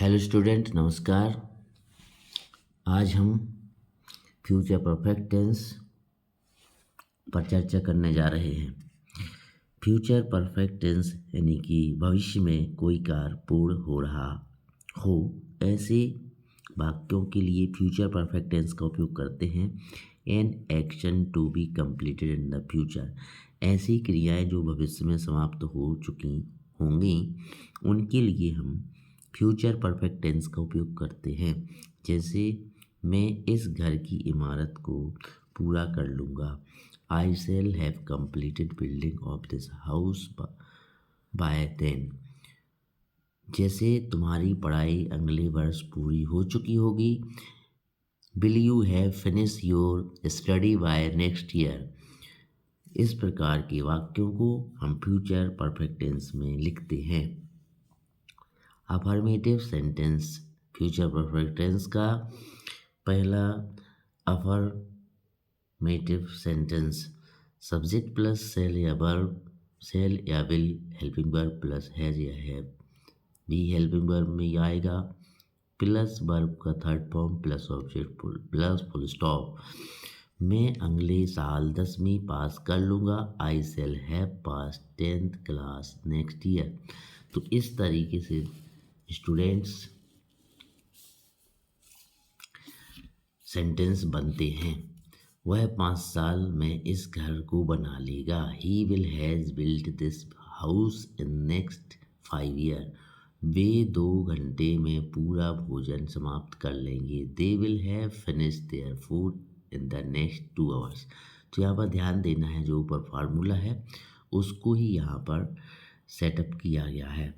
Hello student, नमस्कार। आज हम फ्यूचर परफेक्ट टेंस पर चर्चा करने जा रहे हैं। फ्यूचर परफेक्ट टेंस यानी कि भविष्य में कोई कार्य पूर्ण हो रहा हो, ऐसे वाक्यों के लिए फ्यूचर परफेक्ट टेंस का उपयोग करते हैं। An action to be completed in the future, ऐसी क्रियाएं जो भविष्य में समाप्त हो चुकी होंगी उनके लिए हम फ्यूचर परफेक्ट टेंस का उपयोग करते हैं। जैसे मैं इस घर की इमारत को पूरा कर लूँगा। I shall have completed building of this house by then. जैसे तुम्हारी पढ़ाई अगले वर्ष पूरी हो चुकी होगी। Will you have finish your study by next year. इस प्रकार के वाक्यों को हम फ्यूचर परफेक्ट टेंस में लिखते हैं। Affirmative sentence future perfect tense का पहला affirmative sentence subject plus shall या वर्ब, सेल या will, helping verb plus has या हैव भी हेल्पिंग वर्ब में ही आएगा, प्लस वर्ब का third form plus object plus full stop. मैं अगले साल 10वीं पास कर लूँगा। I shall have pass 10th class next year. तो इस तरीके से स्टूडेंट्स सेंटेंस बनते हैं। वह 5 साल में इस घर को बना लेगा। He will has built this house in next 5 year. वे 2 घंटे में पूरा भोजन समाप्त कर लेंगे। They will have finish their food in the next 2 hours. तो यहाँ पर ध्यान देना है, जो ऊपर फार्मूला है उसको ही यहाँ पर सेटअप किया गया है।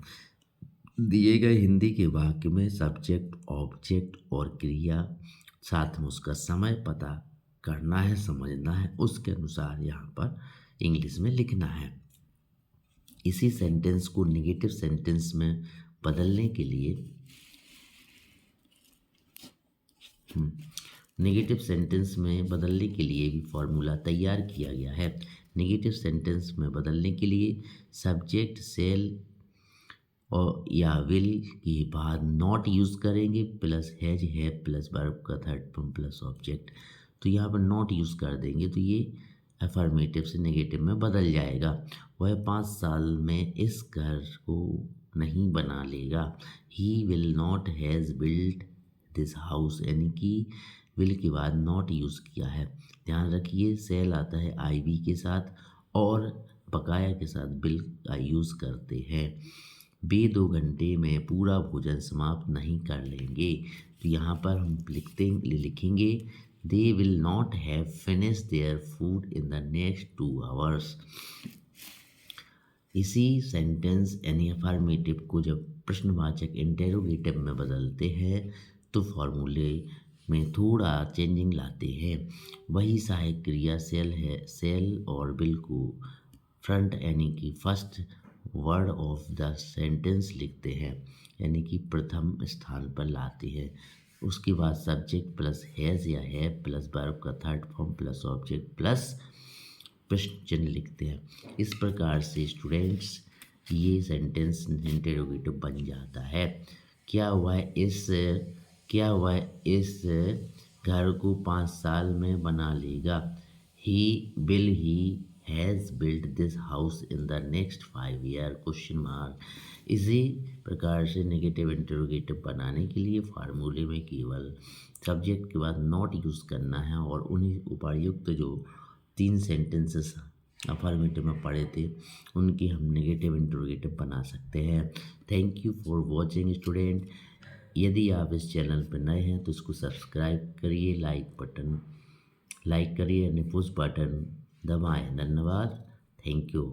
दिए गए हिंदी के वाक्य में सब्जेक्ट, ऑब्जेक्ट और क्रिया, साथ में उसका समय पता करना है, समझना है, उसके अनुसार यहाँ पर इंग्लिश में लिखना है। इसी सेंटेंस को नेगेटिव सेंटेंस में बदलने के लिए भी फॉर्मूला तैयार किया गया है। नेगेटिव सेंटेंस में बदलने के लिए सब्जेक्ट सेल और या विल के बाद नॉट यूज़ करेंगे, प्लस हैज है प्लस वर्ब का थर्ड फॉर्म प्लस ऑब्जेक्ट। तो यहाँ पर नॉट यूज़ कर देंगे तो ये अफर्मेटिव से नेगेटिव में बदल जाएगा। वह 5 साल में इस घर को नहीं बना लेगा। He will not has built this house, यानी कि विल के बाद नॉट यूज़ किया है। ध्यान रखिए, सेल आता है आई बी के साथ और बकाया के साथ बिल का यूज़ करते हैं। वे 2 घंटे में पूरा भोजन समाप्त नहीं कर लेंगे। तो यहाँ पर हम लिखेंगे they will not have finish their food in the next 2 hours. इसी सेंटेंस यानी अफर्मेटिव को जब प्रश्नवाचक इंटेरोगेटिव में बदलते हैं तो फॉर्मूले में थोड़ा चेंजिंग लाते हैं। वही सहायक क्रिया सेल है, सेल और बिल को फ्रंट यानी कि first word of the sentence लिखते हैं, यानी कि प्रथम स्थान पर लाते हैं। उसके बाद सब्जेक्ट प्लस हैज़ या हैव प्लस वर्ब का third form plus object plus प्रश्न चिन्ह लिखते हैं। इस प्रकार से स्टूडेंट्स ये सेंटेंस इंटेरोगेटिव बन जाता है। क्या वह इस घर को 5 साल में बना लेगा। He has built this house in the next 5 year question mark. इसी प्रकार से नेगेटिव इंटरोगेटिव बनाने के लिए फार्मूले में केवल सब्जेक्ट के बाद नॉट यूज़ करना है और उन्हीं उपर्युक्त जो 3 सेंटेंसेस अफर्मेटिव में पढ़े थे उनकी हम नेगेटिव इंटरोगेटिव बना सकते हैं। Thank you for watching student. यदि आप इस चैनल पर नए हैं तो इसको सब्सक्राइब करिए, लाइक करिए, पुश बटन दबाएं। धन्यवाद। Thank you.